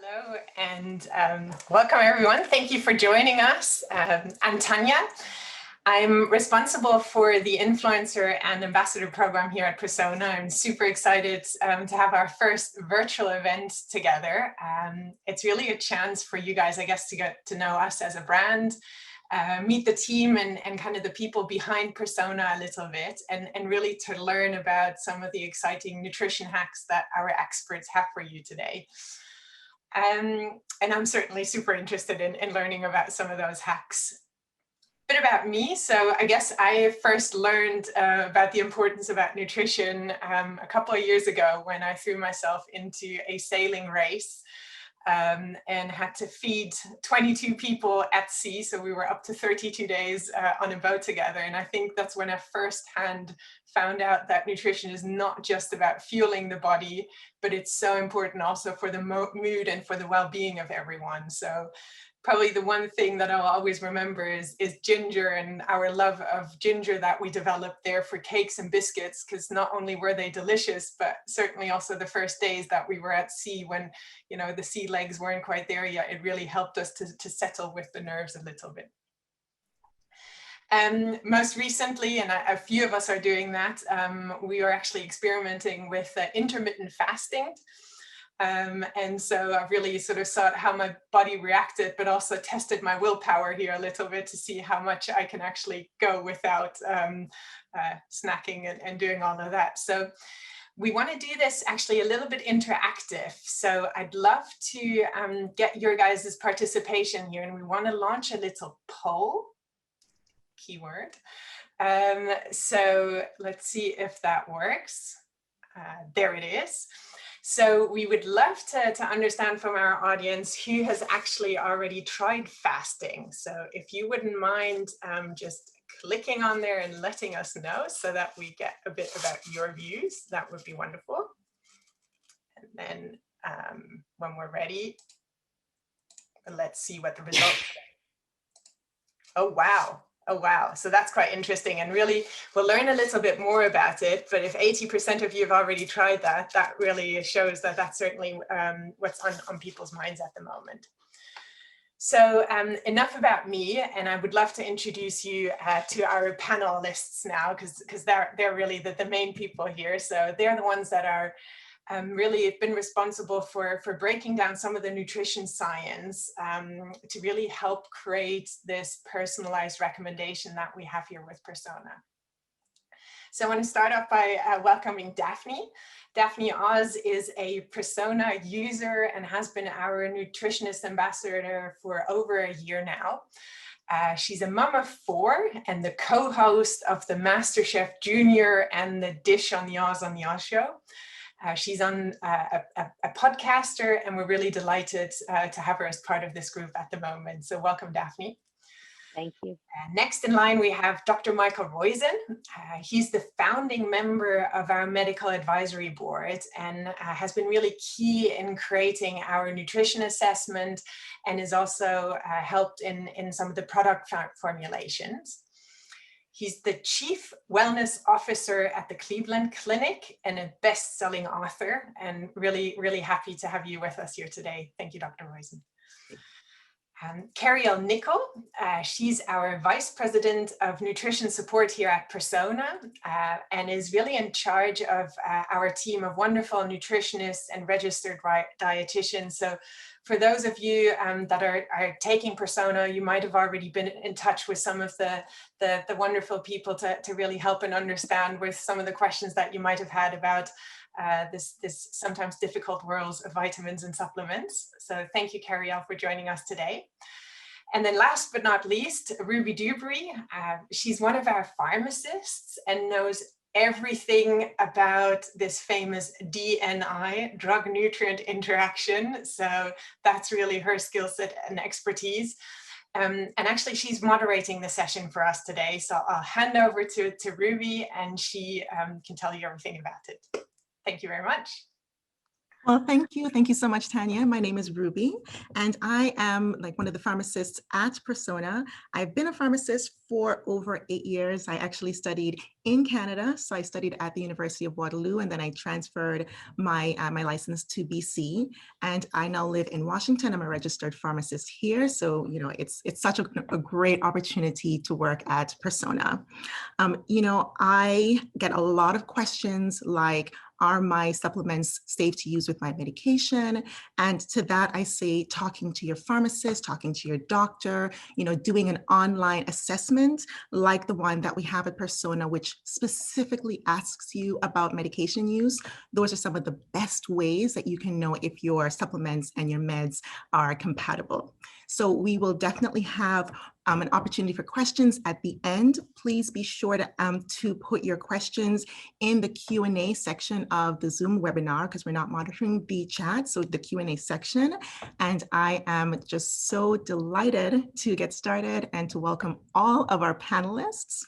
Hello and welcome everyone. Thank you for joining us. I'm Tanja. I'm responsible for the influencer and ambassador program here at Persona. I'm super excited to have our first virtual event together. It's really a chance for you guys, I guess, to get to know us as a brand, meet the team and kind of the people behind Persona a little bit, and really to learn about some of the exciting nutrition hacks that our experts have for you today. And I'm certainly super interested in learning about some of those hacks. A bit about me. So I guess I first learned about the importance about nutrition a couple of years ago when I threw myself into a sailing race and had to feed 22 people at sea. So we were up to 32 days on a boat together. And I think that's when I firsthand found out that nutrition is not just about fueling the body, but it's so important also for the mood and for the well-being of everyone. So probably the one thing that I'll always remember is ginger and our love of ginger that we developed there for cakes and biscuits, because not only were they delicious, but certainly also the first days that we were at sea when, you know, the sea legs weren't quite there yet, it really helped us to settle with the nerves a little bit. Most recently, and a few of us are doing that, we are actually experimenting with intermittent fasting. And so I've really sort of saw how my body reacted, but also tested my willpower here a little bit to see how much I can actually go without snacking and doing all of that. So we want to do this actually a little bit interactive. So I'd love to get your guys' participation here, and we want to launch a little poll, keyword. So let's see if that works. There it is. So we would love to understand from our audience who has actually already tried fasting. So if you wouldn't mind just clicking on there and letting us know so that we get a bit about your views, that would be wonderful. And then when we're ready, let's see what the results are. Oh, wow. Oh, wow. So that's quite interesting. And really, we'll learn a little bit more about it. But if 80% of you have already tried that, that really shows that that's certainly what's on people's minds at the moment. So enough about me. And I would love to introduce you to our panelists now, because they're really the main people here. So they're the ones that are really have been responsible for breaking down some of the nutrition science to really help create this personalized recommendation that we have here with Persona. So I want to start off by welcoming Daphne. Daphne Oz is a Persona user and has been our nutritionist ambassador for over a year now. She's a mom of 4 and the co-host of the MasterChef Junior and the Dish on the Oz show. She's on a podcaster, and we're really delighted to have her as part of this group at the moment. So welcome, Daphne. Thank you. Next in line, we have Dr. Michael Roizen. He's the founding member of our medical advisory board and has been really key in creating our nutrition assessment and has also helped in some of the product formulations. He's the Chief Wellness Officer at the Cleveland Clinic and a best-selling author, and really, really happy to have you with us here today. Thank you, Dr. Roizen. Carielle Nikkel, she's our Vice President of Nutrition Support here at Persona and is really in charge of our team of wonderful nutritionists and registered dietitians. So for those of you that are taking Persona, you might have already been in touch with some of the wonderful people to really help and understand with some of the questions that you might have had about this sometimes difficult world of vitamins and supplements. So thank you, Carielle, for joining us today. And then last but not least, Ruby Deubry. She's one of our pharmacists and knows everything about this famous DNI, drug nutrient interaction. So that's really her skill set and expertise. And actually she's moderating the session for us today. So I'll hand over to Ruby and she can tell you everything about it. Thank you very much. Well, thank you. Thank you so much, Tanya. My name is Ruby, and I am like one of the pharmacists at Persona. I've been a pharmacist for over 8 years. I actually studied in Canada. So I studied at the University of Waterloo, and then I transferred my license to BC. And I now live in Washington. I'm a registered pharmacist here. So, it's such a great opportunity to work at Persona. I get a lot of questions like, are my supplements safe to use with my medication? And to that, I say talking to your pharmacist, talking to your doctor, doing an online assessment like the one that we have at Persona, which specifically asks you about medication use. Those are some of the best ways that you can know if your supplements and your meds are compatible. So we will definitely have an opportunity for questions at the end. Please be sure to put your questions in the Q&A section of the Zoom webinar, because we're not monitoring the chat, so the Q&A section. And I am just so delighted to get started and to welcome all of our panelists.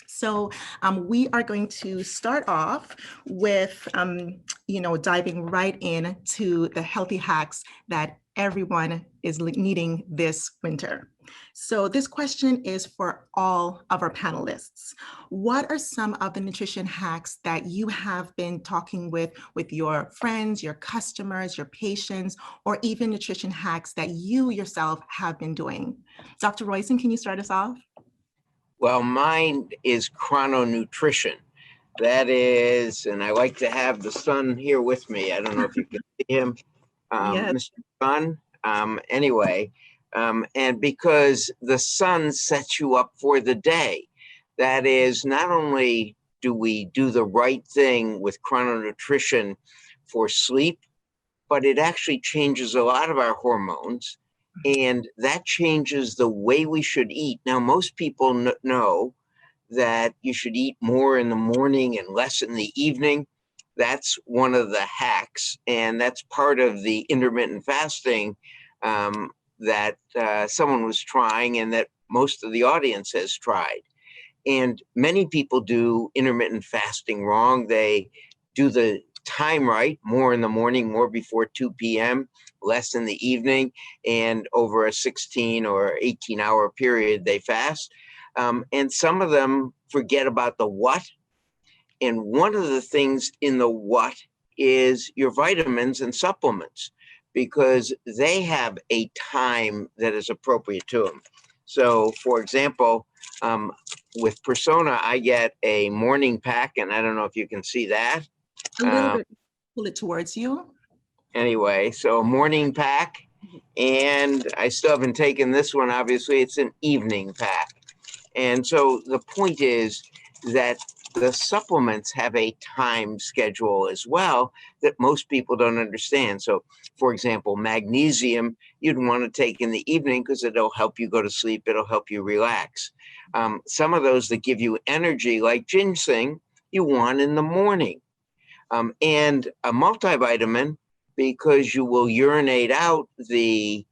So we are going to start off with, diving right into the healthy hacks that everyone is needing this winter. So this question is for all of our panelists. What are some of the nutrition hacks that you have been talking with your friends, your customers, your patients, or even nutrition hacks that you yourself have been doing? Dr. Roizen, can you start us off? Well, mine is chrononutrition. That is, and I like to have the sun here with me. I don't know if you can see him, Yes. Mr. Sun. Anyway, and because the sun sets you up for the day. That is, not only do we do the right thing with chrononutrition for sleep, but it actually changes a lot of our hormones. And that changes the way we should eat. Now, most people know that you should eat more in the morning and less in the evening. That's one of the hacks. And that's part of the intermittent fasting that someone was trying and that most of the audience has tried. And many people do intermittent fasting wrong. They do the time right, more in the morning, more before 2 p.m., less in the evening, and over a 16 or 18-hour period, they fast. And some of them forget about the what. And one of the things in the what is your vitamins and supplements, because they have a time that is appropriate to them. So, for example, with Persona, I get a morning pack, and I don't know if you can see that. A little bit, pull it towards you. Anyway, so a morning pack, and I still haven't taken this one, obviously. It's an evening pack. And so the point is that the supplements have a time schedule as well that most people don't understand. So, for example, magnesium, you'd want to take in the evening because it'll help you go to sleep. It'll help you relax. Some of those that give you energy, like ginseng, you want in the morning. And a multivitamin, because you will urinate out the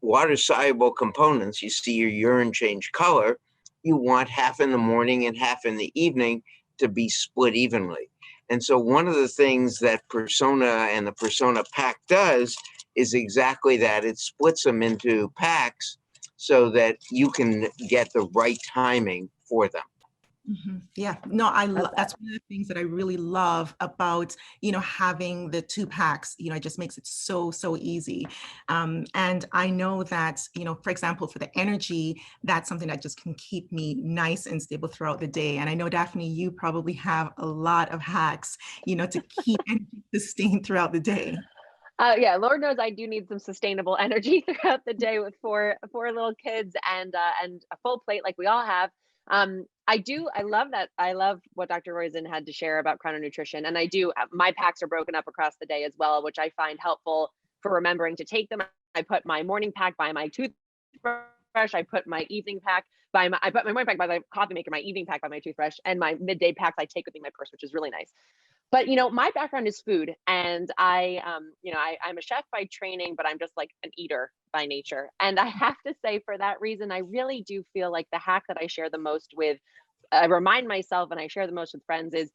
water-soluble components. You see your urine change color. You want half in the morning and half in the evening to be split evenly. And so one of the things that Persona and the Persona pack does is exactly that. It splits them into packs so that you can get the right timing for them. Mm-hmm. Yeah, no, that's one of the things that I really love about, having the 2 packs. It just makes it so easy. And I know that, for example, for the energy, that's something that just can keep me nice and stable throughout the day. And I know, Daphne, you probably have a lot of hacks, to keep energy sustained throughout the day. Yeah, Lord knows I do need some sustainable energy throughout the day with four little kids and a full plate like we all have. I love that. I love what Dr. Roizen had to share about chrononutrition. And my packs are broken up across the day as well, which I find helpful for remembering to take them. I put my morning pack by my toothbrush. I put my evening pack I put my morning pack by my coffee maker, my evening pack by my toothbrush, and my midday packs I take with me in my purse, which is really nice. But my background is food, and I'm a chef by training, but I'm just like an eater by nature. And I have to say, for that reason, I really do feel like the hack that I share the most with, I remind myself and I share the most with friends is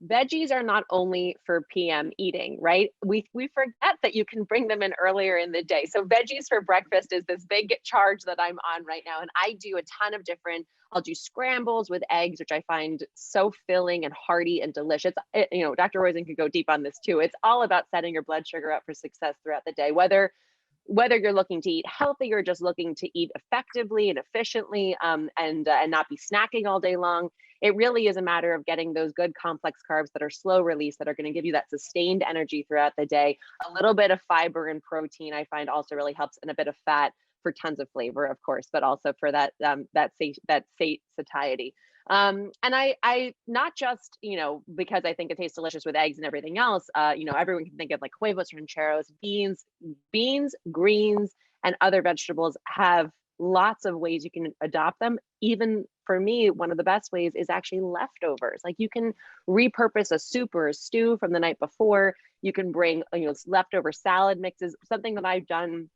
veggies are not only for PM eating, right? We forget that you can bring them in earlier in the day. So veggies for breakfast is this big charge that I'm on right now. And I do a ton of different, I'll do scrambles with eggs, which I find so filling and hearty and delicious. You know, Dr. Roizen could go deep on this too. It's all about setting your blood sugar up for success throughout the day, whether you're looking to eat healthy or just looking to eat effectively and efficiently, and not be snacking all day long. It really is a matter of getting those good complex carbs that are slow release, that are going to give you that sustained energy throughout the day. A little bit of fiber and protein I find also really helps, and a bit of fat for tons of flavor, of course, but also for that satiety. And I not just, you know, because I think it tastes delicious with eggs and everything else, you know, everyone can think of like huevos rancheros, beans, greens, and other vegetables have lots of ways you can adopt them. Even for me, one of the best ways is actually leftovers. Like you can repurpose a soup or a stew from the night before. You can bring, you know, leftover salad mixes, something that I've done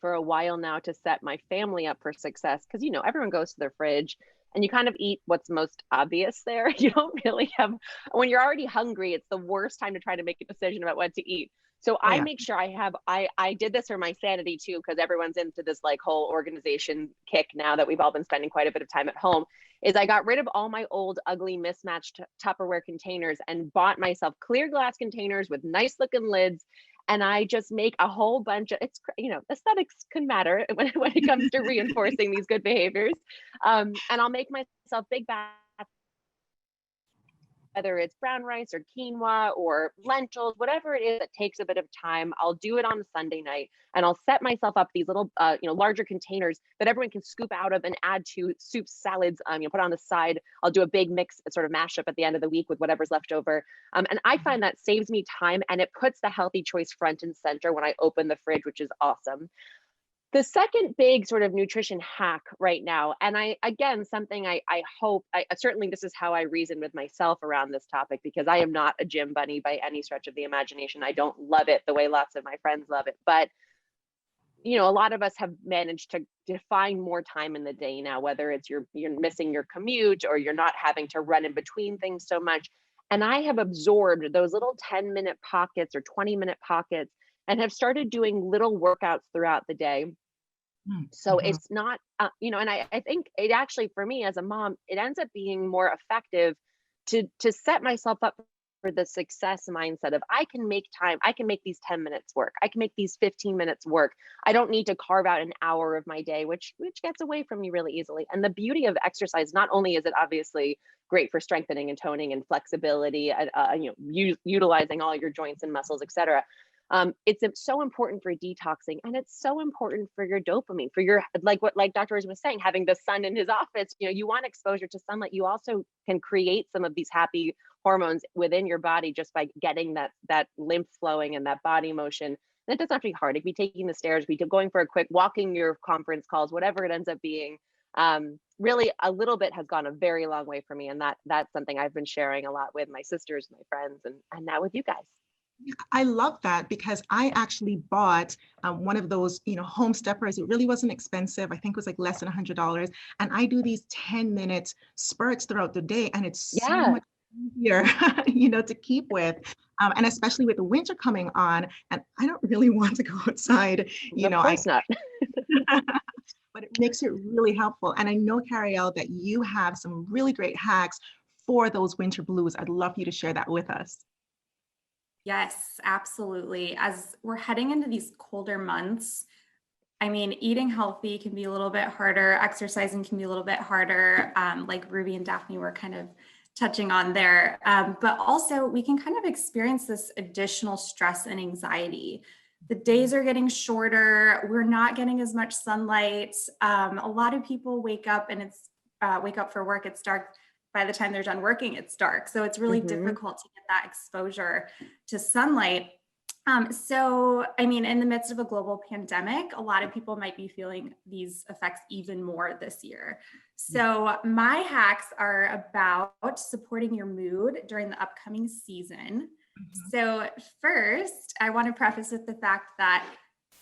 for a while now to set my family up for success. Because, you know, everyone goes to their fridge and you kind of eat what's most obvious there. You don't really have, when you're already hungry, it's the worst time to try to make a decision about what to eat. So I make sure I did this for my sanity too, because everyone's into this like whole organization kick now that we've all been spending quite a bit of time at home, is I got rid of all my old, ugly, mismatched Tupperware containers and bought myself clear glass containers with nice looking lids. And I just make a whole bunch of, it's, you know, aesthetics can matter when it comes to reinforcing these good behaviors. And I'll make myself big baths, whether it's brown rice or quinoa or lentils, whatever it is that takes a bit of time. I'll do it on a Sunday night, and I'll set myself up these little, you know, larger containers that everyone can scoop out of and add to soups, salads, you know, put on the side. I'll do a big mix, sort of mashup at the end of the week with whatever's left over. And I find that saves me time, and it puts the healthy choice front and center when I open the fridge, which is awesome. The second big sort of nutrition hack right now, and something I hope, certainly this is how I reason with myself around this topic, because I am not a gym bunny by any stretch of the imagination. I don't love it the way lots of my friends love it, but you know, a lot of us have managed to find more time in the day now, whether it's you're missing your commute or you're not having to run in between things so much. And I have absorbed those little 10-minute pockets or 20-minute pockets and have started doing little workouts throughout the day. So it's not, you know, and I think it actually, for me as a mom, it ends up being more effective to set myself up for the success mindset of I can make time, I can make these 10 minutes work, I can make these 15 minutes work. I don't need to carve out an hour of my day, which gets away from me really easily. And the beauty of exercise, not only is it obviously great for strengthening and toning and flexibility, you know, utilizing all your joints and muscles, etc. It's so important for detoxing, and it's so important for your dopamine, for your, like Dr. Roizen was saying, having the sun in his office, you know, you want exposure to sunlight. You also can create some of these happy hormones within your body just by getting that lymph flowing and that body motion. And it doesn't have to be hard. It could be taking the stairs, it could be going for a quick walking, your conference calls, whatever it ends up being. Really a little bit has gone a very long way for me. And that's something I've been sharing a lot with my sisters, my friends, and now with you guys. I love that, because I actually bought one of those, you know, home steppers. It really wasn't expensive. I think it was like less than $100. And I do these 10-minute spurts throughout the day, and it's so much easier, you know, to keep with. And especially with the winter coming on, and I don't really want to go outside, you know. Of course not. But it makes it really helpful. And I know, Carielle, that you have some really great hacks for those winter blues. I'd love for you to share that with us. Yes, absolutely. As we're heading into these colder months, I mean, eating healthy can be a little bit harder. Exercising can be a little bit harder, like Ruby and Daphne were kind of touching on there. But also we can kind of experience this additional stress and anxiety. The days are getting shorter. We're not getting as much sunlight. A lot of people wake up and wake up for work. It's dark. By the time they're done working, it's dark. So it's really difficult to get that exposure to sunlight. So, I mean, in the midst of a global pandemic, a lot of people might be feeling these effects even more this year. So my hacks are about supporting your mood during the upcoming season. So first, I want to preface with the fact that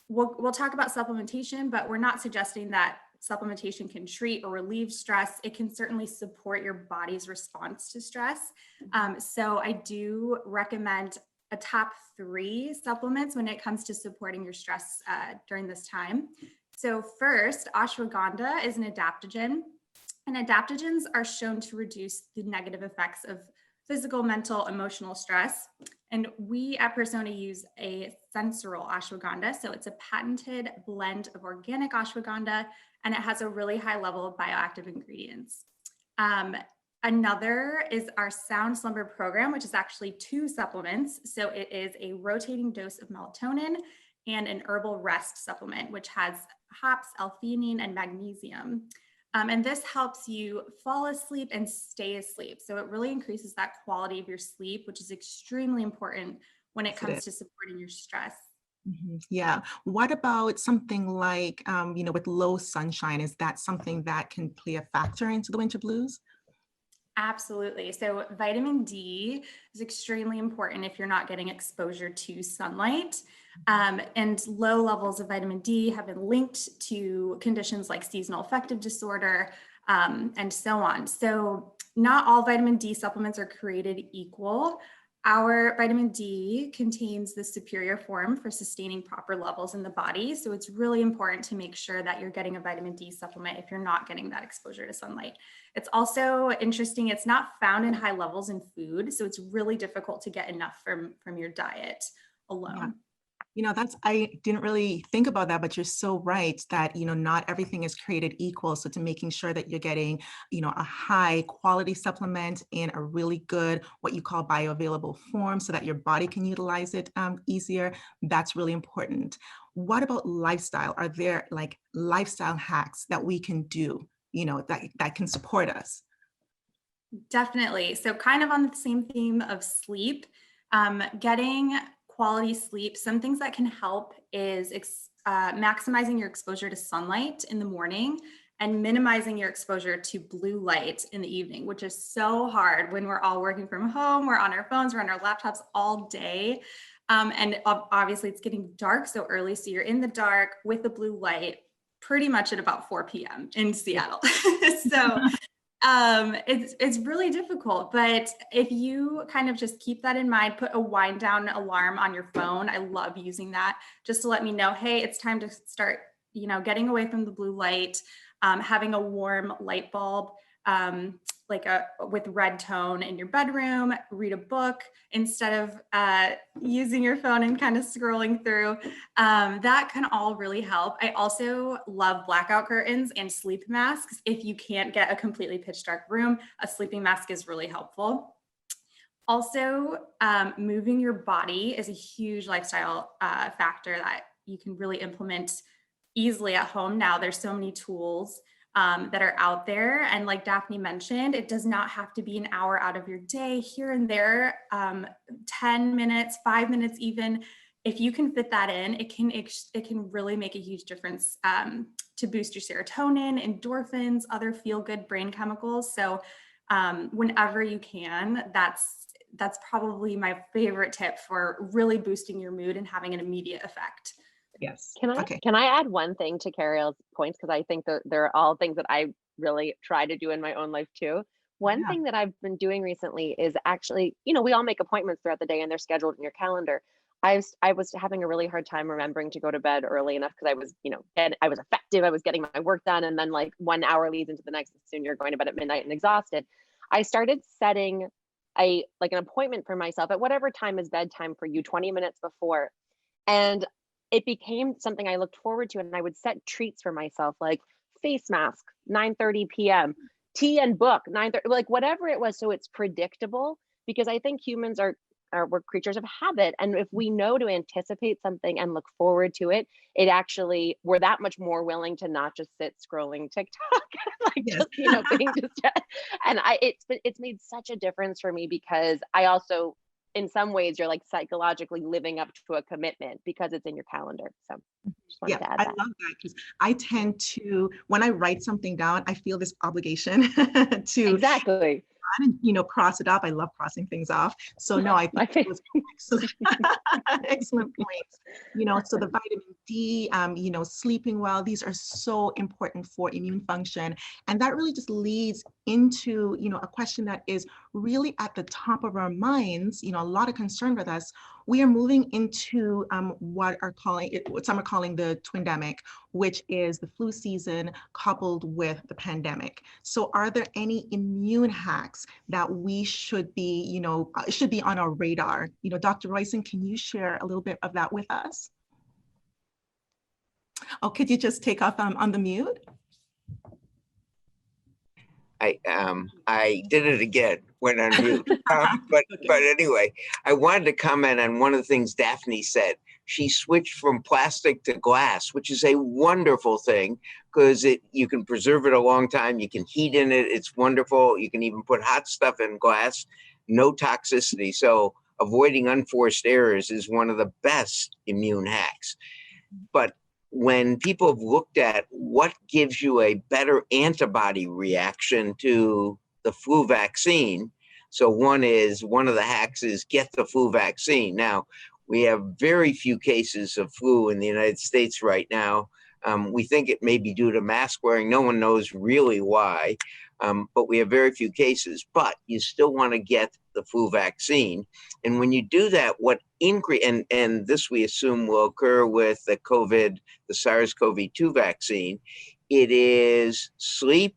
we'll talk about supplementation, but we're not suggesting that supplementation can treat or relieve stress, it can certainly support your body's response to stress. So I do recommend a top 3 supplements when it comes to supporting your stress during this time. So first, ashwagandha is an adaptogen, and adaptogens are shown to reduce the negative effects of physical, mental, emotional stress. And we at Persona use a sensoryl ashwagandha. So it's a patented blend of organic ashwagandha, and it has a really high level of bioactive ingredients. Another is our Sound Slumber program, which is actually 2 supplements. So it is a rotating dose of melatonin and an herbal rest supplement, which has hops, L-theanine, and magnesium. And this helps you fall asleep and stay asleep. So it really increases that quality of your sleep, which is extremely important when it comes to supporting your stress. Yeah. What about something like, with low sunshine? Is that something that can play a factor into the winter blues? Absolutely. So vitamin D is extremely important if you're not getting exposure to sunlight. And low levels of vitamin D have been linked to conditions like seasonal affective disorder, and so on. So not all vitamin D supplements are created equal. Our vitamin D contains the superior form for sustaining proper levels in the body. So it's really important to make sure that you're getting a vitamin D supplement if you're not getting that exposure to sunlight. It's also interesting, it's not found in high levels in food. So it's really difficult to get enough from your diet alone. Yeah. I didn't really think about that, but you're so right that, not everything is created equal. So to making sure that you're getting, a high quality supplement in a really good, what you call bioavailable form so that your body can utilize it easier, that's really important. What about lifestyle? Are there like lifestyle hacks that we can do, that can support us? Definitely. So kind of on the same theme of sleep, getting quality sleep, some things that can help is maximizing your exposure to sunlight in the morning and minimizing your exposure to blue light in the evening, which is so hard when we're all working from home, we're on our phones, we're on our laptops all day. And obviously it's getting dark so early. So you're in the dark with the blue light pretty much at about 4 p.m. in Seattle. So it's really difficult, but if you kind of just keep that in mind, put a wind down alarm on your phone. I love using that just to let me know, hey, it's time to start, getting away from the blue light, having a warm light bulb, with red tone in your bedroom, read a book instead of using your phone and kind of scrolling through. That can all really help. I also love blackout curtains and sleep masks. If you can't get a completely pitch dark room, a sleeping mask is really helpful. Also, moving your body is a huge lifestyle factor that you can really implement easily at home. Now there's so many tools that are out there. And like Daphne mentioned, it does not have to be an hour out of your day. Here and there, 10 minutes, 5 minutes even, if you can fit that in, it can really make a huge difference to boost your serotonin, endorphins, other feel-good brain chemicals. So whenever you can, that's probably my favorite tip for really boosting your mood and having an immediate effect. Yes. Can I add one thing to Carielle's points? Because I think that they're all things that I really try to do in my own life too. One thing that I've been doing recently is actually, we all make appointments throughout the day and they're scheduled in your calendar. I was having a really hard time remembering to go to bed early enough because I was, and I was effective. I was getting my work done. And then like 1 hour leads into the next, and soon you're going to bed at midnight and exhausted. I started setting an appointment for myself at whatever time is bedtime for you, 20 minutes before. And it became something I looked forward to, and I would set treats for myself, like face mask, 9:30 p.m., tea and book, 9:30, like whatever it was. So it's predictable, because I think humans we're creatures of habit. And if we know to anticipate something and look forward to it, we're that much more willing to not just sit scrolling TikTok, just being distracted. And it's made such a difference for me, because I also, in some ways, you're like psychologically living up to a commitment because it's in your calendar. So just wanted to add that. I love that, because I tend to, when I write something down, I feel this obligation to exactly, cross it off. I love crossing things off. So no, I think it was excellent, excellent points. So the vitamin D, sleeping well. These are so important for immune function. And that really just leads into, a question that is really at the top of our minds, a lot of concern with us. We are moving into what some are calling the twindemic, which is the flu season coupled with the pandemic. So are there any immune hacks that we should be on our radar? Dr. Roizen, can you share a little bit of that with us? Oh, could you just take off on the mute? I did it again, went on mute. But anyway, I wanted to comment on one of the things Daphne said. She switched from plastic to glass, which is a wonderful thing because you can preserve it a long time. You can heat in it. It's wonderful. You can even put hot stuff in glass, no toxicity. So avoiding unforced errors is one of the best immune hacks. But when people have looked at what gives you a better antibody reaction to the flu vaccine, so one of the hacks is get the flu vaccine. Now, we have very few cases of flu in the United States right now. We think it may be due to mask wearing. No one knows really why, but we have very few cases. But you still want to get the flu vaccine. And when you do that, what increase, and this we assume will occur with the SARS-CoV-2 vaccine, it is sleep,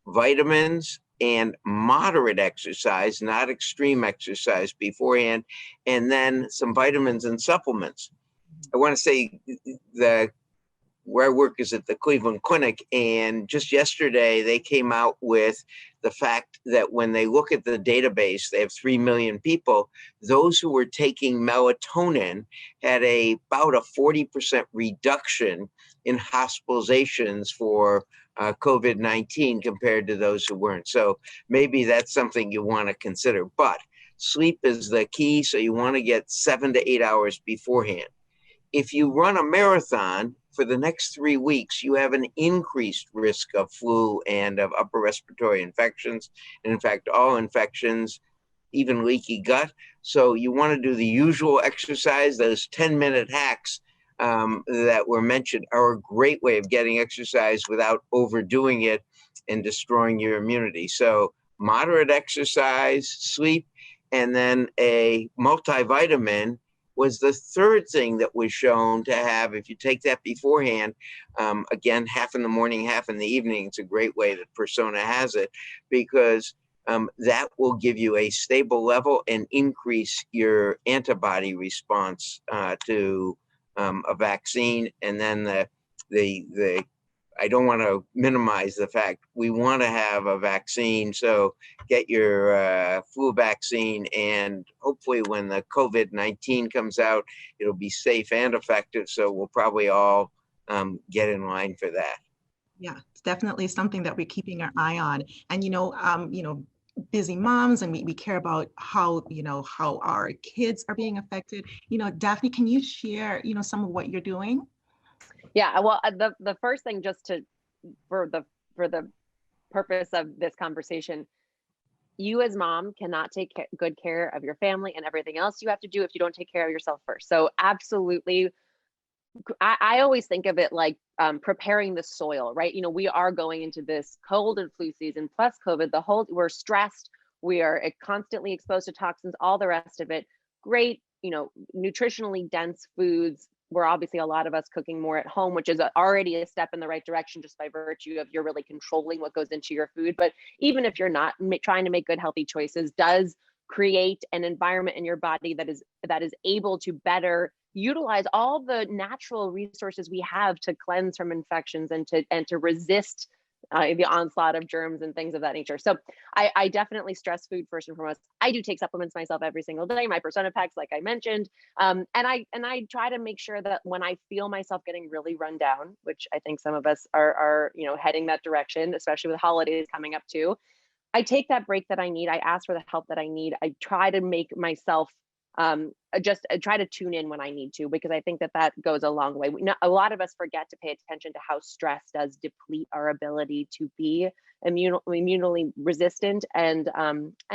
vitamins, and moderate exercise, not extreme exercise beforehand, and then some vitamins and supplements. I want to say where I work is at the Cleveland Clinic, and just yesterday they came out with the fact that when they look at the database, they have 3 million people, those who were taking melatonin had about a 40% reduction in hospitalizations for COVID-19 compared to those who weren't. So maybe that's something you want to consider, but sleep is the key. So you want to get 7 to 8 hours beforehand. If you run a marathon for the next 3 weeks, you have an increased risk of flu and of upper respiratory infections. And in fact, all infections, even leaky gut. So you want to do the usual exercise. Those 10-minute hacks that were mentioned are a great way of getting exercise without overdoing it and destroying your immunity. So moderate exercise, sleep, and then a multivitamin was the third thing that was shown to have. If you take that beforehand, again, half in the morning, half in the evening, it's a great way that Persona has it, because that will give you a stable level and increase your antibody response to a vaccine. And then I don't want to minimize the fact we want to have a vaccine. So get your flu vaccine, and hopefully when the COVID-19 comes out, it'll be safe and effective. So we'll probably all get in line for that. Yeah, it's definitely something that we're keeping our eye on. And busy moms, and we care about how our kids are being affected. Daphne, can you share some of what you're doing? Yeah, well, the first thing, just for the purpose of this conversation, you as mom cannot take good care of your family and everything else you have to do if you don't take care of yourself first. So absolutely, I always think of it like preparing the soil, right? We are going into this cold and flu season plus COVID. We're stressed. We are constantly exposed to toxins, all the rest of it. Great, nutritionally dense foods. We're obviously, a lot of us, cooking more at home, which is already a step in the right direction just by virtue of you're really controlling what goes into your food. But even if you're not trying to make good, healthy choices, does create an environment in your body that is able to better utilize all the natural resources we have to cleanse from infections and to resist the onslaught of germs and things of that nature. So I definitely stress food first and foremost. I do take supplements myself every single day, my Persona packs, like I mentioned. And I try to make sure that when I feel myself getting really run down, which I think some of us are heading that direction, especially with holidays coming up too, I take that break that I need. I ask for the help that I need. I try to make myself just try to tune in when I need to, because I think that goes a long way. A lot of us forget to pay attention to how stress does deplete our ability to be immunely resistant, and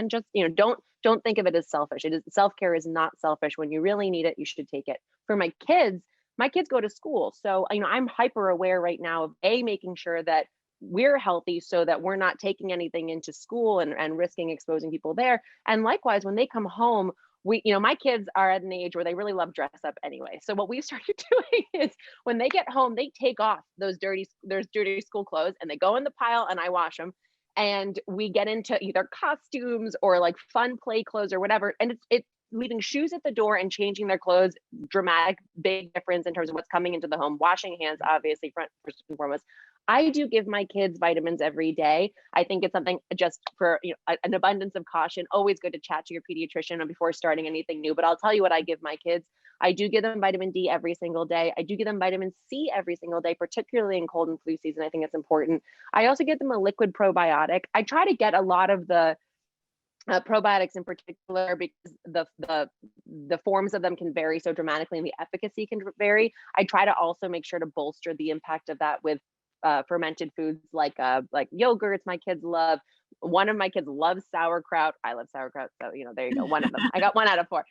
just don't think of it as selfish. Self-care is not selfish. When you really need it, you should take it. For my kids, my kids go to school. So, I'm hyper aware right now of making sure that we're healthy so that we're not taking anything into school and risking exposing people there. And likewise, when they come home, my kids are at an age where they really love dress up anyway. So what we started doing is when they get home, they take off those dirty school clothes and they go in the pile and I wash them. And we get into either costumes or like fun play clothes or whatever. And it's leaving shoes at the door and changing their clothes, dramatic, big difference in terms of what's coming into the home. Washing hands, obviously, first and foremost. I do give my kids vitamins every day. I think it's something just for an abundance of caution. Always good to chat to your pediatrician before starting anything new. But I'll tell you what I give my kids. I do give them vitamin D every single day. I do give them vitamin C every single day, particularly in cold and flu season. I think it's important. I also give them a liquid probiotic. I try to get a lot of the probiotics in particular because the forms of them can vary so dramatically and the efficacy can vary. I try to also make sure to bolster the impact of that with fermented foods like yogurts. My kids love. One of my kids loves sauerkraut. I love sauerkraut, so there you go. One of them. I got 1 out of 4.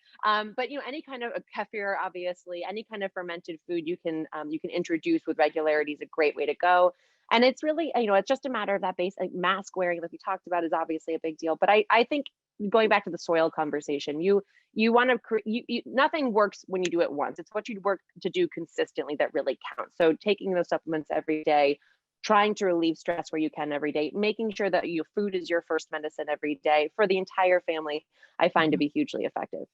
But any kind of kefir, obviously, any kind of fermented food you can introduce with regularity is a great way to go. And it's really it's just a matter of that base. Like mask wearing, like we talked about, is obviously a big deal. But I think going back to the soil conversation, you want to nothing works when you do it once. It's what you work to do consistently that really counts. So taking those supplements every day, trying to relieve stress where you can every day, making sure that your food is your first medicine every day for the entire family, I find to be hugely effective.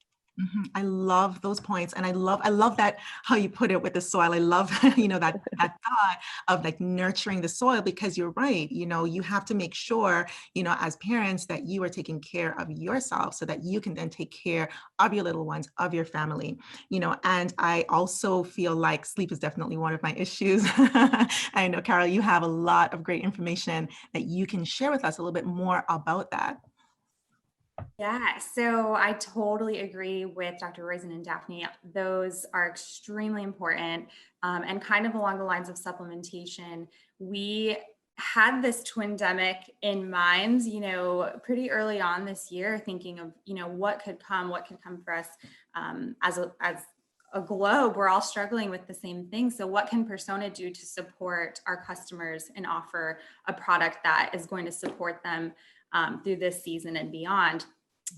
I love those points. And I love that how you put it with the soil. I love, that thought of like nurturing the soil, because you're right. You have to make sure, as parents, that you are taking care of yourself so that you can then take care of your little ones, of your family, and I also feel like sleep is definitely one of my issues. I know, Carielle, you have a lot of great information that you can share with us a little bit more about that. Yeah, so I totally agree with Dr. Roizen and Daphne. Those are extremely important. And kind of along the lines of supplementation, we had this twindemic in mind, pretty early on this year, thinking of, what could come for us as a globe. We're all struggling with the same thing. So what can Persona do to support our customers and offer a product that is going to support them through this season and beyond?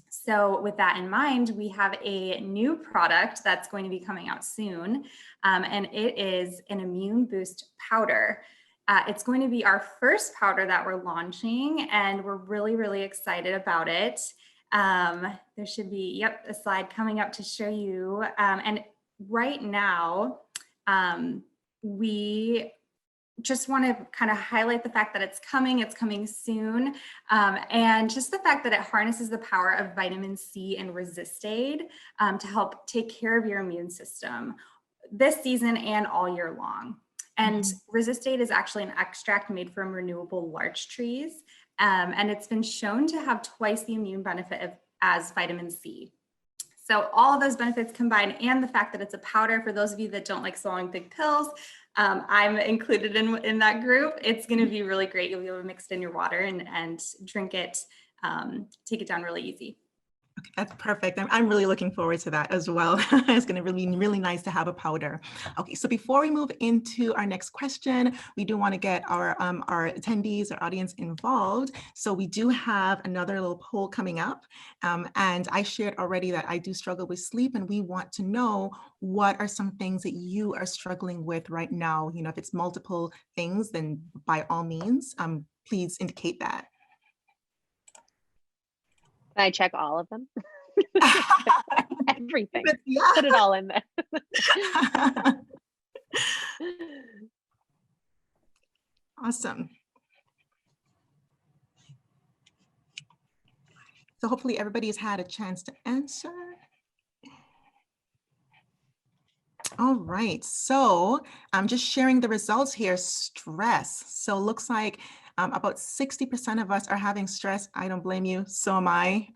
So with that in mind, we have a new product that's going to be coming out soon, and it is an immune boost powder. It's going to be our first powder that we're launching, and we're really, really excited about it. There should be, a slide coming up to show you. And right now, we just want to kind of highlight the fact that it's coming soon. And just the fact that it harnesses the power of vitamin C and Resistade to help take care of your immune system this season and all year long. And Resistade is actually an extract made from renewable larch trees. And it's been shown to have twice the immune benefit as vitamin C. So all of those benefits combined, and the fact that it's a powder, for those of you that don't like swallowing big pills, I'm included in that group. It's going to be really great. You'll be able to mix it in your water and drink it, take it down really easy. Okay, that's perfect. I'm really looking forward to that as well. It's going to be really nice to have a powder. Okay, so before we move into our next question, we do want to get our attendees, our audience involved. So we do have another little poll coming up. And I shared already that I do struggle with sleep, and we want to know what are some things that you are struggling with right now. If it's multiple things, then by all means, please indicate that. Can I check all of them? Everything. Yeah. Put it all in there. Awesome. So hopefully everybody has had a chance to answer. All right, so I'm just sharing the results here. Stress. So it looks like about 60% of us are having stress. I don't blame you. So am I.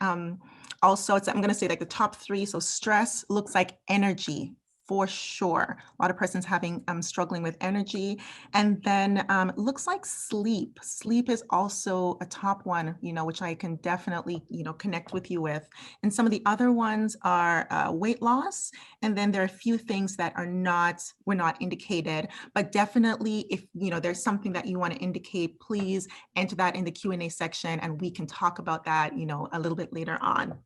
Also, I'm going to say like the top 3. So stress looks like energy, for sure. A lot of persons having struggling with energy. And then looks like sleep. Sleep is also a top one, which I can definitely, connect with you with. And some of the other ones are weight loss. And then there are a few things that were not indicated, but definitely if, there's something that you want to indicate, please enter that in the Q&A section and we can talk about that, a little bit later on.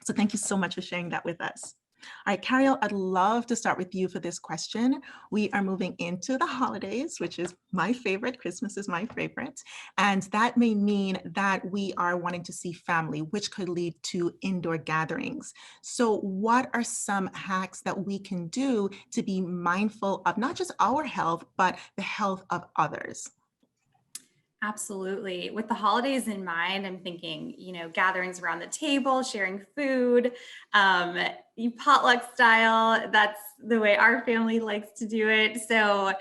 So thank you so much for sharing that with us. All right, Carielle, I'd love to start with you for this question. We are moving into the holidays, which is my favorite. Christmas is my favorite. And that may mean that we are wanting to see family, which could lead to indoor gatherings. So what are some hacks that we can do to be mindful of not just our health, but the health of others? Absolutely. With the holidays in mind, I'm thinking, gatherings around the table, sharing food, potluck style. That's the way our family likes to do it. So,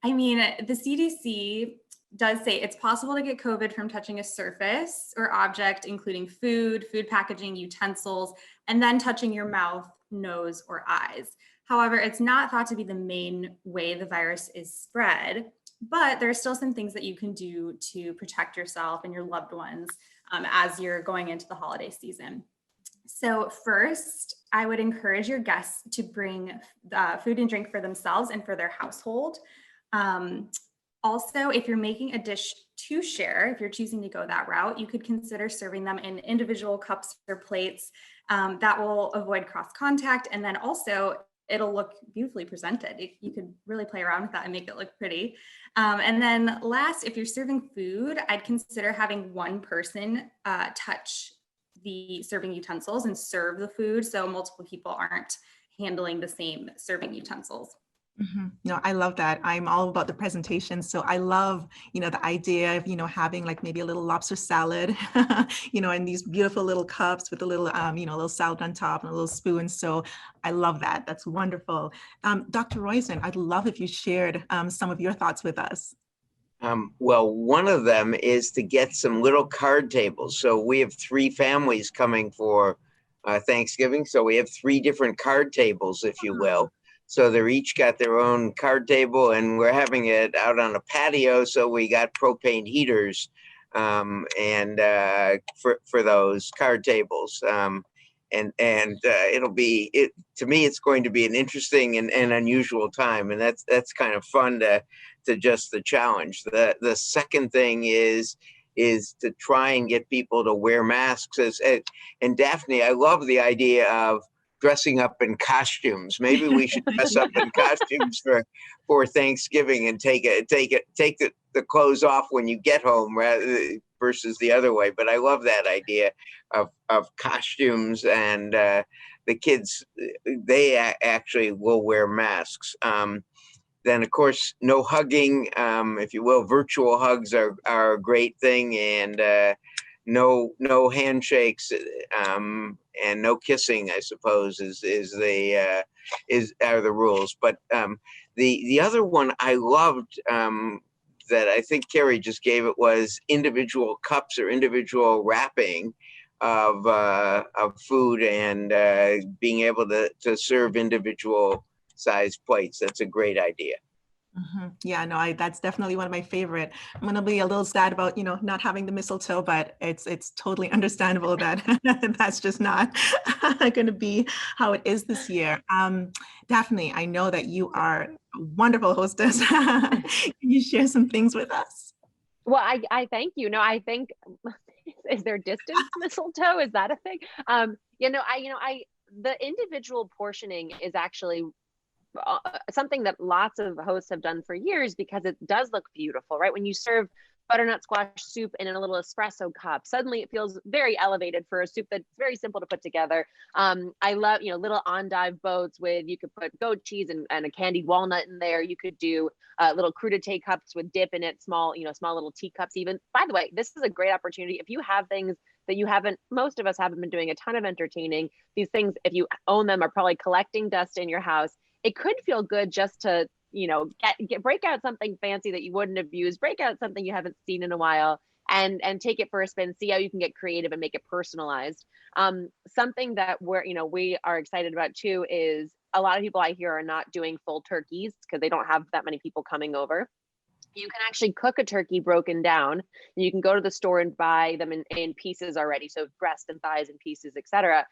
the CDC does say it's possible to get COVID from touching a surface or object, including food packaging, utensils, and then touching your mouth, nose, or eyes. However, it's not thought to be the main way the virus is spread. But there are still some things that you can do to protect yourself and your loved ones as you're going into the holiday season. So first, I would encourage your guests to bring food and drink for themselves and for their household. Also, if you're making a dish to share, if you're choosing to go that route, you could consider serving them in individual cups or plates. That will avoid cross contact, and then also it'll look beautifully presented. You could really play around with that and make it look pretty. And then last, if you're serving food, I'd consider having one person touch the serving utensils and serve the food, so multiple people aren't handling the same serving utensils. Mm-hmm. No, I love that. I'm all about the presentation. So I love, the idea of, having like maybe a little lobster salad, in these beautiful little cups with a little, little salad on top and a little spoon. So I love that. That's wonderful. Dr. Roizen, I'd love if you shared some of your thoughts with us. Well, one of them is to get some little card tables. So we have 3 families coming for Thanksgiving. So we have 3 different card tables, if you will. So they're each got their own card table, and we're having it out on a patio. So we got propane heaters and for those card tables. And it'll be to me, it's going to be an interesting and unusual time, and that's kind of fun to just the challenge. The second thing is to try and get people to wear masks. And Daphne, I love the idea of dressing up in costumes. Maybe we should dress up in costumes for Thanksgiving and take the clothes off when you get home versus the other way. But I love that idea of costumes, and the kids, they actually will wear masks. Then of course, no hugging, if you will. Virtual hugs are a great thing, and no handshakes, and no kissing, I suppose, are the rules. But the other one I loved, that I think Carrie just gave it, was individual cups or individual wrapping of food, and being able to serve individual sized plates. That's a great idea. Mm-hmm. Yeah, no, that's definitely one of my favorite. I'm going to be a little sad about, not having the mistletoe, but it's totally understandable that that's just not going to be how it is this year. Daphne, I know that you are a wonderful hostess. Can you share some things with us? Well, I thank you. No, I think, is there distance mistletoe? Is that a thing? The individual portioning is actually something that lots of hosts have done for years, because it does look beautiful, right? When you serve butternut squash soup in a little espresso cup, suddenly it feels very elevated for a soup that's very simple to put together. I love, little endive boats you could put goat cheese and a candied walnut in there. You could do little crudité cups with dip in it, small little teacups even. By the way, this is a great opportunity. If you have things that most of us haven't been doing a ton of entertaining, these things, if you own them, are probably collecting dust in your house. It could feel good just to, break out something fancy that you wouldn't have used, break out something you haven't seen in a while, and take it for a spin, see how you can get creative and make it personalized. Something that we are excited about too is a lot of people I hear are not doing full turkeys because they don't have that many people coming over. You can actually cook a turkey broken down. You can go to the store and buy them in pieces already. So breast and thighs in pieces, etc.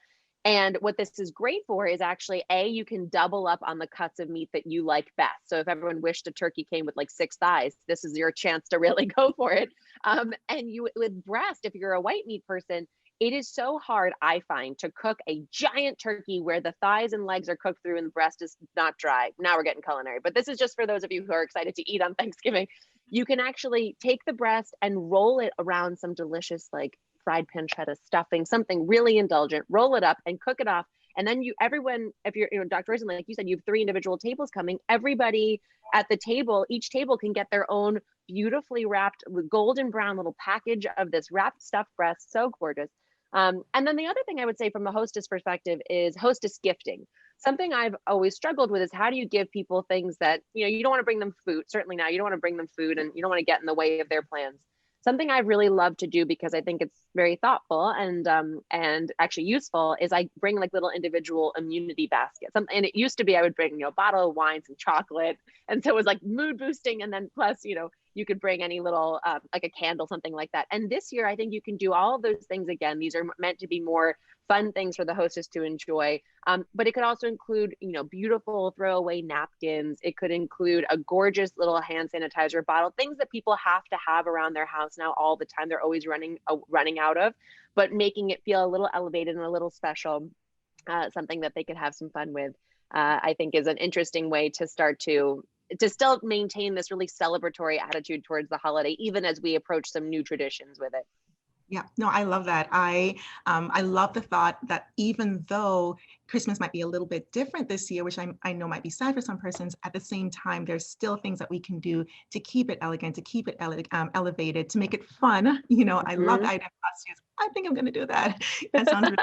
And what this is great for is actually, you can double up on the cuts of meat that you like best. So if everyone wished a turkey came with like 6 thighs, this is your chance to really go for it. And you, with breast, if you're a white meat person, it is so hard, I find, to cook a giant turkey where the thighs and legs are cooked through and the breast is not dry. Now we're getting culinary, but this is just for those of you who are excited to eat on Thanksgiving. You can actually take the breast and roll it around some delicious like fried pancetta stuffing, something really indulgent, roll it up and cook it off. And then everyone, if you're, Dr. Roizen, like you said, you have 3 individual tables coming. Everybody at the table, each table can get their own beautifully wrapped with golden brown little package of this wrapped stuffed breast. So gorgeous. And then the other thing I would say from a hostess perspective is hostess gifting. Something I've always struggled with is how do you give people things that, you don't want to bring them food. Certainly now you don't want to bring them food and you don't want to get in the way of their plans. Something I really love to do because I think it's very thoughtful and actually useful is I bring like little individual immunity baskets. And it used to be I would bring, a bottle of wine, some chocolate. And so it was like mood boosting. And then plus, you could bring any little, like a candle, something like that. And this year, I think you can do all of those things again. These are meant to be more fun things for the hostess to enjoy. But it could also include, beautiful throwaway napkins. It could include a gorgeous little hand sanitizer bottle, things that people have to have around their house now all the time. They're always running out of, but making it feel a little elevated and a little special, something that they could have some fun with, I think is an interesting way to start to still maintain this really celebratory attitude towards the holiday, even as we approach some new traditions with it. Yeah, no, I love that. I love the thought that even though Christmas might be a little bit different this year, which I know might be sad for some persons, at the same time, there's still things that we can do to keep it elegant, to keep it elevated, to make it fun. I love the idea of costumes. I think I'm going to do that. That sounds really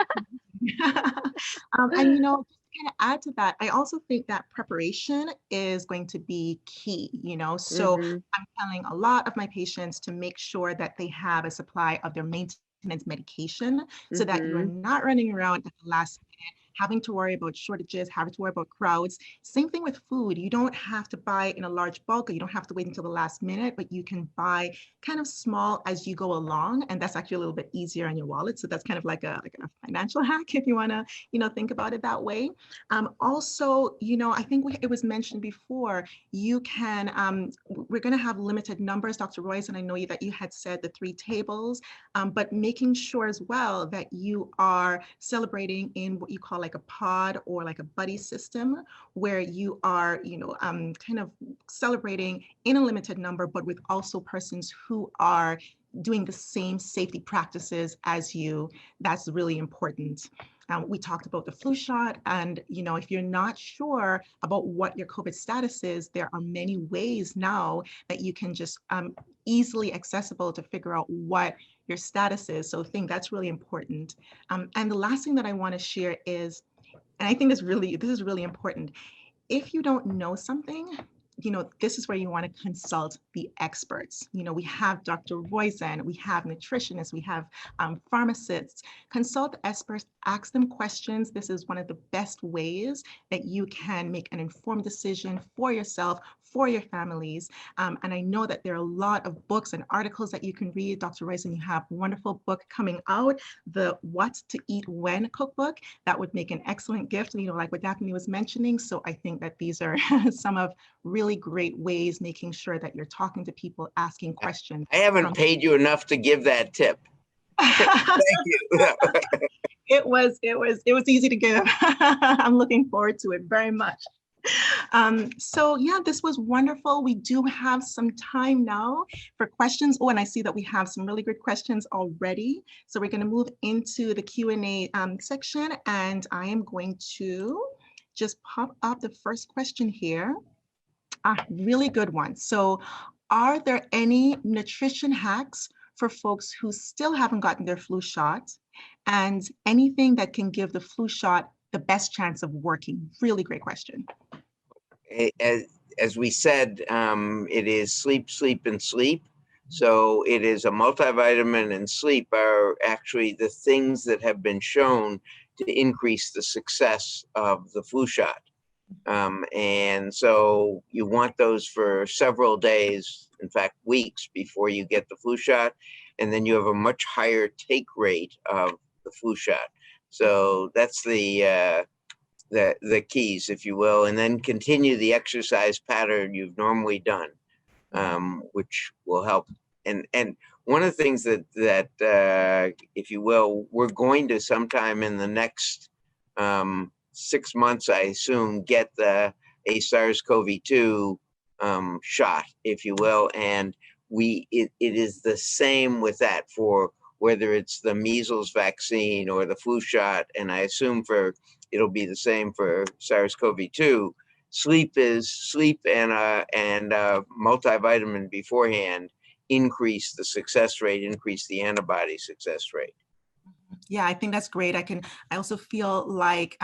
cool. And just to kind of add to that, I also think that preparation is going to be key, so I'm telling a lot of my patients to make sure that they have a supply of their maintenance medication so that you're not running around at the last minute having to worry about shortages, having to worry about crowds. Same thing with food. You don't have to buy in a large bulk, or you don't have to wait until the last minute, but you can buy kind of small as you go along. And that's actually a little bit easier on your wallet. So that's kind of like a financial hack if you want to, think about it that way. Also, I think it was mentioned before, you can, we're going to have limited numbers. Dr. Roizen, I know that you had said the 3 tables, but making sure as well that you are celebrating in what you call like a pod or like a buddy system, where you are, kind of celebrating in a limited number, but with also persons who are doing the same safety practices as you. That's really important. We talked about the flu shot, and if you're not sure about what your COVID status is, there are many ways now that you can just easily accessible to figure out what your status is. So I think that's really important. And the last thing that I want to share is, and I think this is really important. If you don't know something, this is where you want to consult the experts. We have Dr. Roizen, we have nutritionists, we have pharmacists. Consult the experts, ask them questions. This is one of the best ways that you can make an informed decision for yourself, for your families. And I know that there are a lot of books and articles that you can read. Dr. Roizen, you have a wonderful book coming out, the What to Eat When cookbook. That would make an excellent gift, like what Daphne was mentioning. So I think that these are some of really great ways, making sure that you're talking to people, asking questions. I haven't paid you enough to give that tip. Thank you. It was easy to give. I'm looking forward to it very much. So yeah, this was wonderful. We do have some time now for questions. Oh, and I see that we have some really good questions already. So we're going to move into the Q&A section, and I am going to just pop up the first question here. Really good one. So are there any nutrition hacks for folks who still haven't gotten their flu shot, and anything that can give the flu shot the best chance of working? Really great question. As we said, it is sleep, sleep, and sleep. So it is a multivitamin, and sleep are actually the things that have been shown to increase the success of the flu shot. And so you want those for several days, in fact, weeks before you get the flu shot. And then you have a much higher take rate of the flu shot. So that's the keys, if you will, and then continue the exercise pattern you've normally done, which will help. And one of the things that if you will, we're going to sometime in the next 6 months, I assume, get a SARS-CoV-2 shot, if you will, and it is the same with that for whether it's the measles vaccine or the flu shot, and I assume it'll be the same for SARS-CoV-2. Sleep and multivitamin beforehand increase the success rate, increase the antibody success rate. Yeah, I think that's great. I also feel like,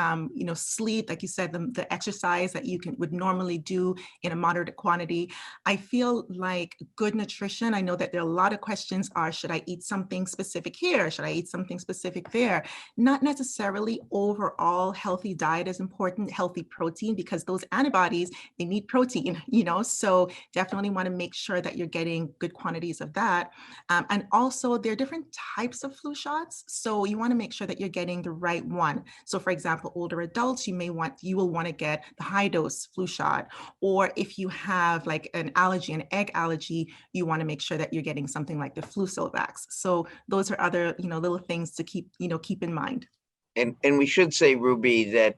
sleep, like you said, the exercise that you would normally do in a moderate quantity. I feel like good nutrition. I know that there are a lot of questions should I eat something specific here? Should I eat something specific there? Not necessarily overall healthy diet is important, healthy protein, because those antibodies, they need protein, so definitely want to make sure that you're getting good quantities of that. And also there are different types of flu shots. So you want to make sure that you're getting the right one. So for example, older adults, you will want to get the high dose flu shot. Or if you have like an allergy, an egg allergy, you want to make sure that you're getting something like the Flucelvax. So those are other, little things to keep in mind. And we should say, Ruby, that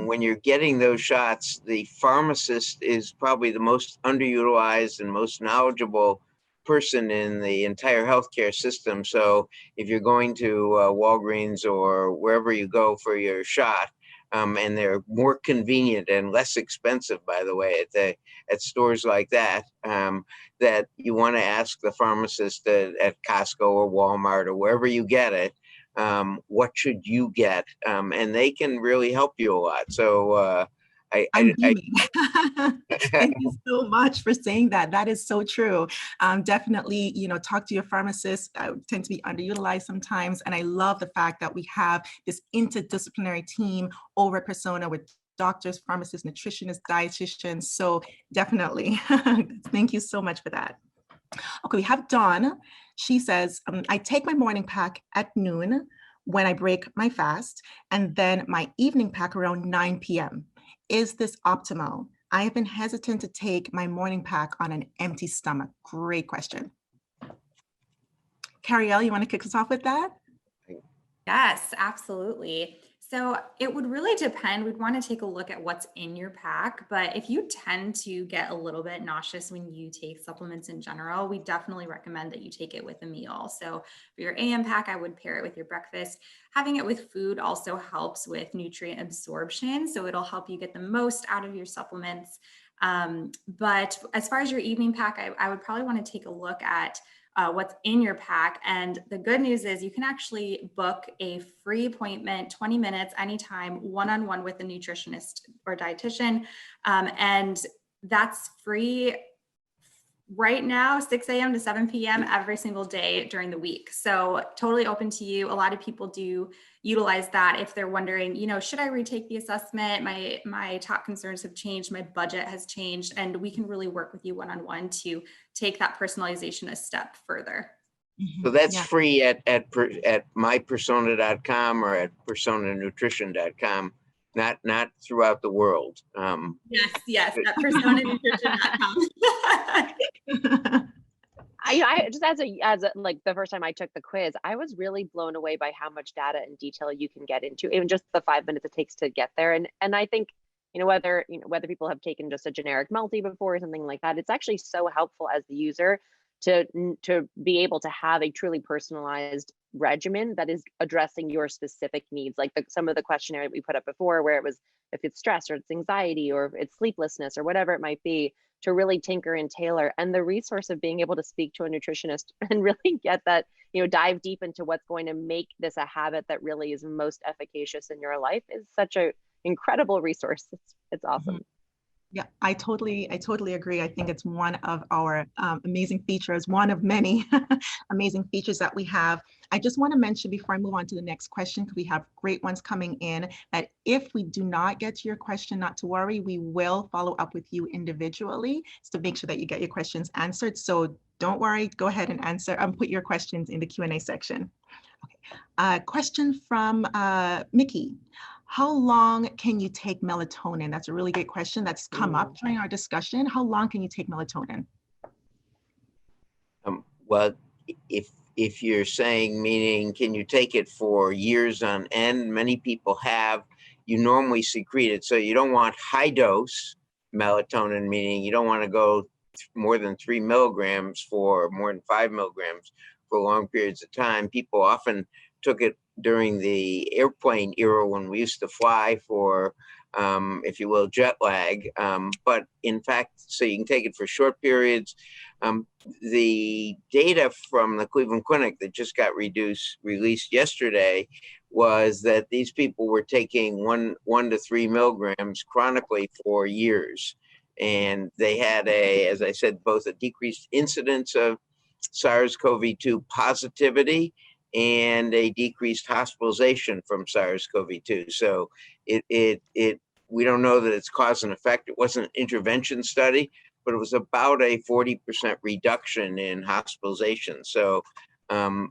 when you're getting those shots, the pharmacist is probably the most underutilized and most knowledgeable person in the entire healthcare system. So if you're going to Walgreens or wherever you go for your shot, and they're more convenient and less expensive, by the way, at stores like that, that you want to ask the pharmacist at Costco or Walmart or wherever you get it, what should you get? And they can really help you a lot. So I'm beaming. Thank you so much for saying that. That is so true. Definitely, talk to your pharmacist. I tend to be underutilized sometimes. And I love the fact that we have this interdisciplinary team over at Persona with doctors, pharmacists, nutritionists, dietitians. So definitely, thank you so much for that. Okay, we have Dawn. She says, I take my morning pack at noon when I break my fast, and then my evening pack around 9 p.m. Is this optimal? I have been hesitant to take my morning pack on an empty stomach. Great question. Carielle, you want to kick us off with that? Yes, absolutely. So it would really depend. We'd want to take a look at what's in your pack. But if you tend to get a little bit nauseous when you take supplements in general, we definitely recommend that you take it with a meal. So for your AM pack, I would pair it with your breakfast. Having it with food also helps with nutrient absorption. So it'll help you get the most out of your supplements. But as far as your evening pack, I would probably want to take a look at what's in your pack. And the good news is you can actually book a free appointment, 20 minutes, anytime, one-on-one with a nutritionist or dietitian. And that's free right now, 6 a.m. to 7 p.m. every single day during the week. So totally open to you. A lot of people do utilize that if they're wondering, should I retake the assessment? My top concerns have changed. My budget has changed. And we can really work with you one-on-one to take that personalization a step further. So that's free at mypersona.com or at personanutrition.com. Not throughout the world. Yes, at personanutrition.com. I just as like the first time I took the quiz, I was really blown away by how much data and detail you can get into, even just the 5 minutes it takes to get there. And I think, whether people have taken just a generic multi before or something like that, it's actually so helpful as the user to be able to have a truly personalized regimen that is addressing your specific needs. Like some of the questionnaire that we put up before, where it was if it's stress or it's anxiety or if it's sleeplessness or whatever it might be, to really tinker and tailor. And the resource of being able to speak to a nutritionist and really get that, dive deep into what's going to make this a habit that really is most efficacious in your life is such an incredible resource. It's awesome. Yeah, I totally agree. I think it's one of our amazing features, one of many amazing features that we have. I just want to mention before I move on to the next question, because we have great ones coming in, that if we do not get to your question, not to worry, we will follow up with you individually to make sure that you get your questions answered. So don't worry, go ahead and answer, put your questions in the Q&A section. Okay. Question from Mickey. How long can you take melatonin? That's a really good question that's come up during our discussion. How long can you take melatonin? Well, if you're saying, meaning, can you take it for years on end? Many people have. You normally secrete it, so you don't want high dose melatonin, meaning you don't want to go more than 3 milligrams for more than 5 milligrams for long periods of time. People often took it during the airplane era when we used to fly for, if you will, jet lag. But in fact, so you can take it for short periods. The data from the Cleveland Clinic that just got released yesterday was that these people were taking 1 to 3 milligrams chronically for years. And they had as I said, both a decreased incidence of SARS-CoV-2 positivity and a decreased hospitalization from SARS-CoV-2. So we don't know that it's cause and effect. It wasn't an intervention study, but it was about a 40% reduction in hospitalization. So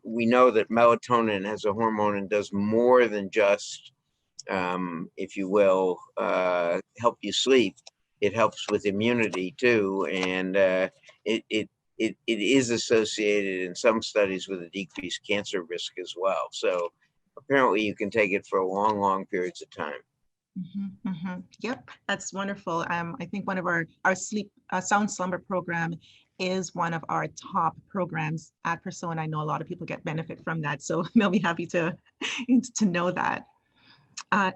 we know that melatonin as a hormone and does more than just, if you will, help you sleep. It helps with immunity too, and it is associated in some studies with a decreased cancer risk as well. So apparently you can take it for long periods of time. Mm-hmm, mm-hmm. Yep, that's wonderful. I think one of our sleep sound slumber program is one of our top programs at Persona. I know a lot of people get benefit from that, so they'll be happy to know that.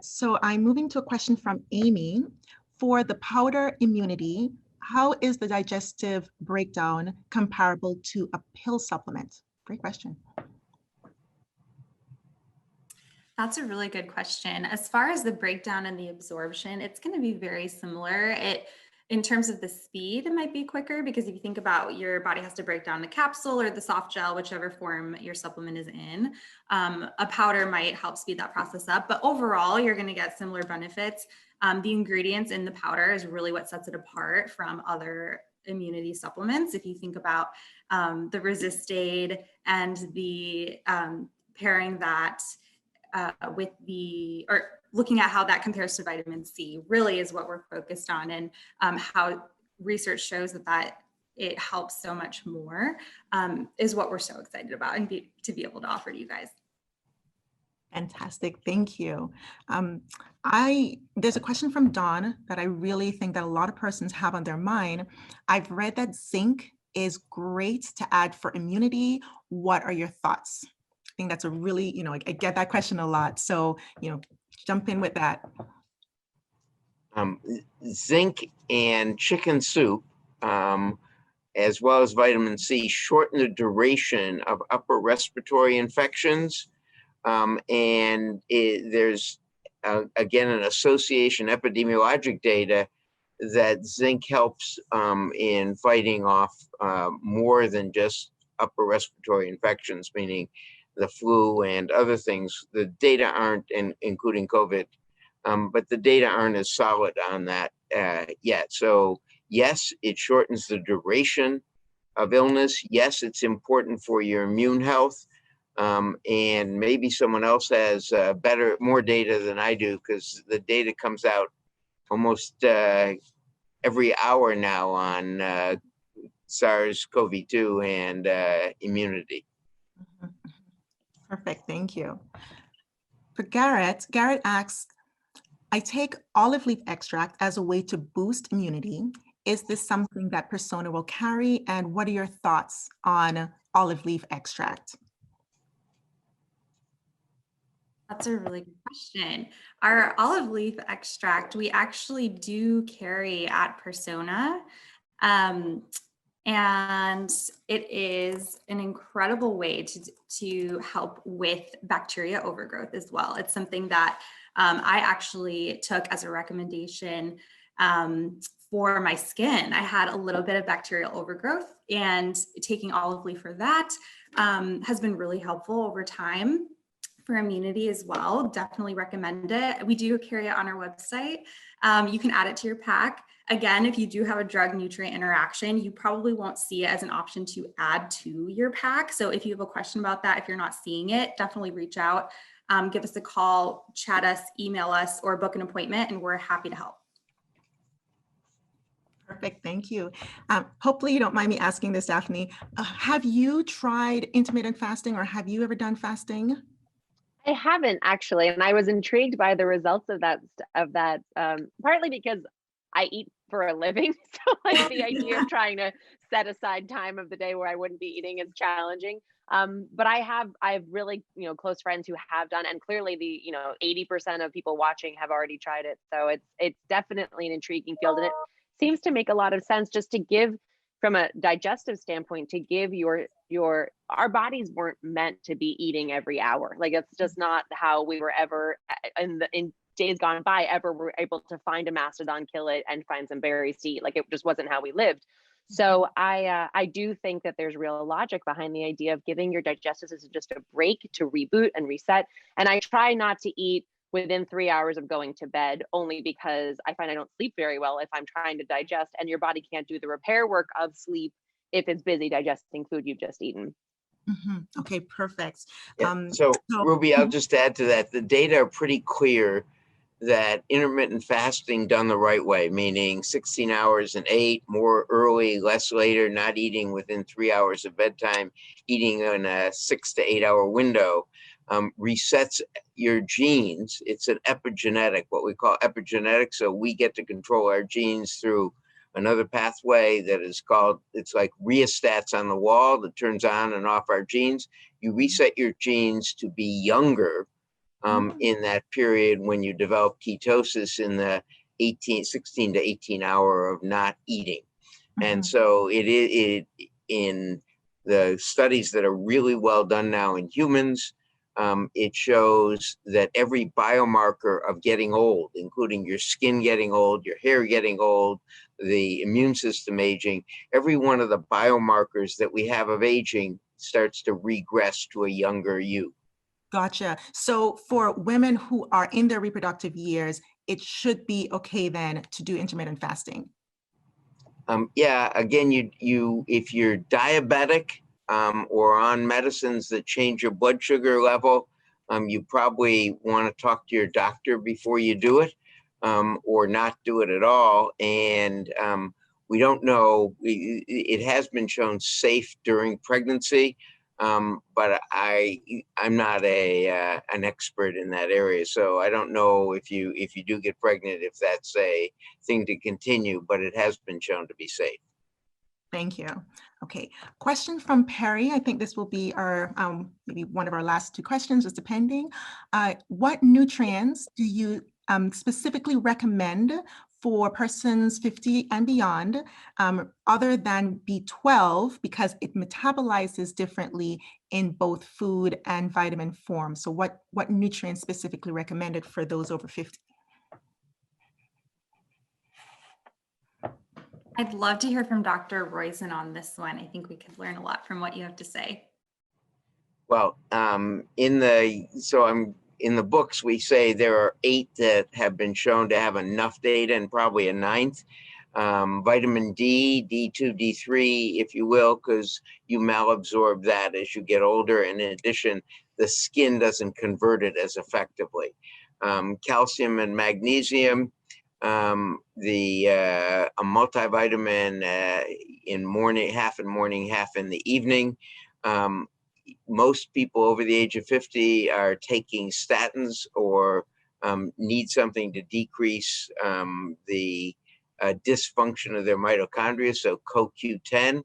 So I'm moving to a question from Amy. For the powder immunity, how is the digestive breakdown comparable to a pill supplement? Great question. That's a really good question. As far as the breakdown and the absorption, it's going to be very similar. In terms of the speed, it might be quicker because if you think about your body has to break down the capsule or the soft gel, whichever form your supplement is in, a powder might help speed that process up. But overall, you're going to get similar benefits. The ingredients in the powder is really what sets it apart from other immunity supplements. If you think about the Resist-Aid and the pairing that with or looking at how that compares to vitamin C really is what we're focused on, and how research shows that it helps so much more is what we're so excited about and to be able to offer to you guys. Fantastic, thank you. There's a question from Dawn that I really think that a lot of persons have on their mind. I've read that zinc is great to add for immunity. What are your thoughts? I think that's a really, I get that question a lot. So, jump in with that. Zinc and chicken soup, as well as vitamin C, shorten the duration of upper respiratory infections. And there's, again, an association, epidemiologic data that zinc helps in fighting off more than just upper respiratory infections, meaning the flu and other things. The data aren't, including COVID, but the data aren't as solid on that yet. So yes, it shortens the duration of illness. Yes, it's important for your immune health. And maybe someone else has more data than I do, because the data comes out almost every hour now on SARS-CoV-2 and immunity. Perfect, thank you. For Garrett asks, I take olive leaf extract as a way to boost immunity. Is this something that Persona will carry? And what are your thoughts on olive leaf extract? That's a really good question. Our olive leaf extract, we actually do carry at Persona. And it is an incredible way to help with bacteria overgrowth as well. It's something that I actually took as a recommendation for my skin. I had a little bit of bacterial overgrowth, and taking olive leaf for that has been really helpful over time for immunity as well. Definitely recommend it. We do carry it on our website. You can add it to your pack. Again, if you do have a drug nutrient interaction, you probably won't see it as an option to add to your pack. So if you have a question about that, if you're not seeing it, definitely reach out, give us a call, chat us, email us, or book an appointment, and we're happy to help. Perfect, thank you. Hopefully you don't mind me asking this, Daphne. Have you tried intermittent fasting, or have you ever done fasting? I haven't actually, and I was intrigued by the results of that. Partly because I eat for a living, so like the idea of trying to set aside time of the day where I wouldn't be eating is challenging. But I have really close friends who have done, and clearly the 80% of people watching have already tried it. So it's definitely an intriguing field, and it seems to make a lot of sense just to give, from a digestive standpoint, to give our bodies weren't meant to be eating every hour. Like it's just not how we were ever in days gone by ever were able to find a mastodon, kill it, and find some berries to eat. Like it just wasn't how we lived. So I do think that there's real logic behind the idea of giving your digestive system just a break to reboot and reset. And I try not to eat within 3 hours of going to bed, only because I find I don't sleep very well if I'm trying to digest, and your body can't do the repair work of sleep if it's busy digesting food you've just eaten. Mm-hmm. Okay, perfect. Yeah. So Ruby, I'll just add to that. The data are pretty clear that intermittent fasting done the right way, meaning 16 hours and 8, more early, less later, not eating within 3 hours of bedtime, eating in a 6 to 8 hour window, resets your genes. It's an epigenetic, what we call epigenetic. So we get to control our genes through another pathway that is called, it's like rheostats on the wall that turns on and off our genes. You reset your genes to be younger in that period when you develop ketosis in the 16 to 18 hour of not eating. And so it in the studies that are really well done now in humans, it shows that every biomarker of getting old, including your skin getting old, your hair getting old, the immune system aging, every one of the biomarkers that we have of aging starts to regress to a younger you. Gotcha. So for women who are in their reproductive years, it should be okay then to do intermittent fasting. Yeah, again, you if you're diabetic or on medicines that change your blood sugar level, you probably want to talk to your doctor before you do it, or not do it at all. And we don't know, it has been shown safe during pregnancy, but I'm not an expert in that area, so I don't know if you do get pregnant, if that's a thing to continue, but it has been shown to be safe. Thank you. Okay, question from Perry. I think this will be our maybe one of our last two questions, just depending. What nutrients do you specifically recommend for persons 50 and beyond, other than B12, because it metabolizes differently in both food and vitamin form? So what nutrients specifically recommended for those over 50? I'd love to hear from Dr. Roizen on this one. I think we could learn a lot from what you have to say. Well, in the books, we say there are 8 that have been shown to have enough data, and probably a 9th. Vitamin D, D2, D3, if you will, because you malabsorb that as you get older. And in addition, the skin doesn't convert it as effectively. Calcium and magnesium, a multivitamin in morning, half in morning, half in the evening. Most people over the age of 50 are taking statins or need something to decrease the dysfunction of their mitochondria. So CoQ10,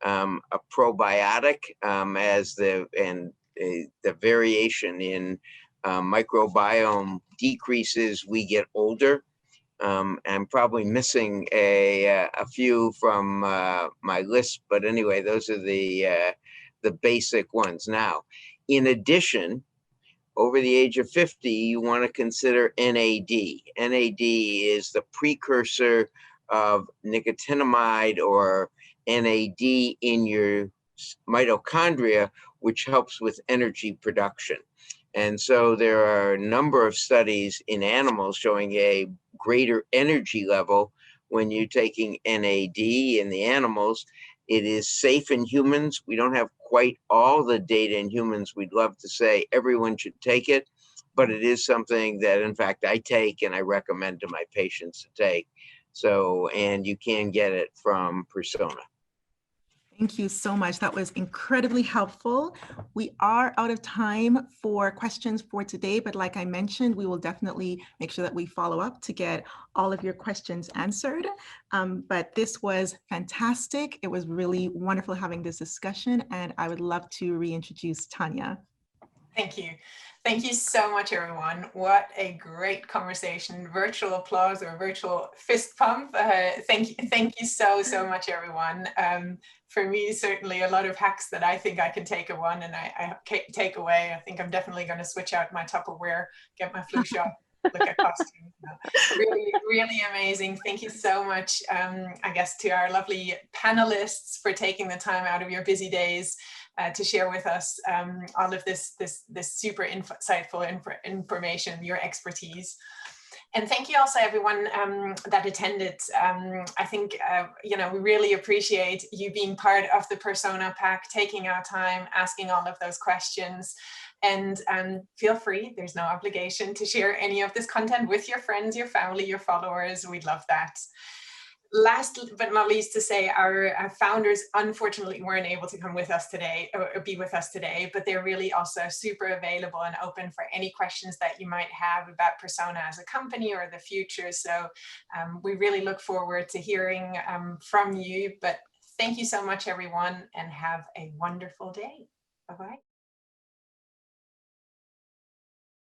a probiotic, as the variation in microbiome decreases, we get older. I'm probably missing a few from my list, but anyway, those are the basic ones. Now, in addition, over the age of 50, you want to consider NAD. NAD is the precursor of nicotinamide or NAD in your mitochondria, which helps with energy production. And so there are a number of studies in animals showing a greater energy level when you're taking NAD in the animals. It is safe in humans. We don't have quite all the data in humans. We'd love to say everyone should take it, but it is something that, in fact, I take and I recommend to my patients to take. So, and you can get it from Persona. Thank you so much. That was incredibly helpful. We are out of time for questions for today, but like I mentioned, we will definitely make sure that we follow up to get all of your questions answered. But this was fantastic. It was really wonderful having this discussion, and I would love to reintroduce Tanja. Thank you. Thank you so much, everyone. What a great conversation. Virtual applause or virtual fist pump. Thank you so much, everyone. For me, certainly a lot of hacks that I think I can take take away. I think I'm definitely going to switch out my Tupperware, get my flu shot, look at costumes. Really, really amazing. Thank you so much, I guess, to our lovely panelists for taking the time out of your busy days to share with us all of this super insightful information, your expertise. And thank you also everyone that attended. I think, we really appreciate you being part of the Persona Pack, taking our time, asking all of those questions. And feel free, there's no obligation to share any of this content with your friends, your family, your followers. We'd love that. Last but not least to say, our founders unfortunately weren't able to come with us today or be with us today, but they're really also super available and open for any questions that you might have about Persona as a company or the future. So we really look forward to hearing from you. But thank you so much, everyone, and have a wonderful day. Bye-bye.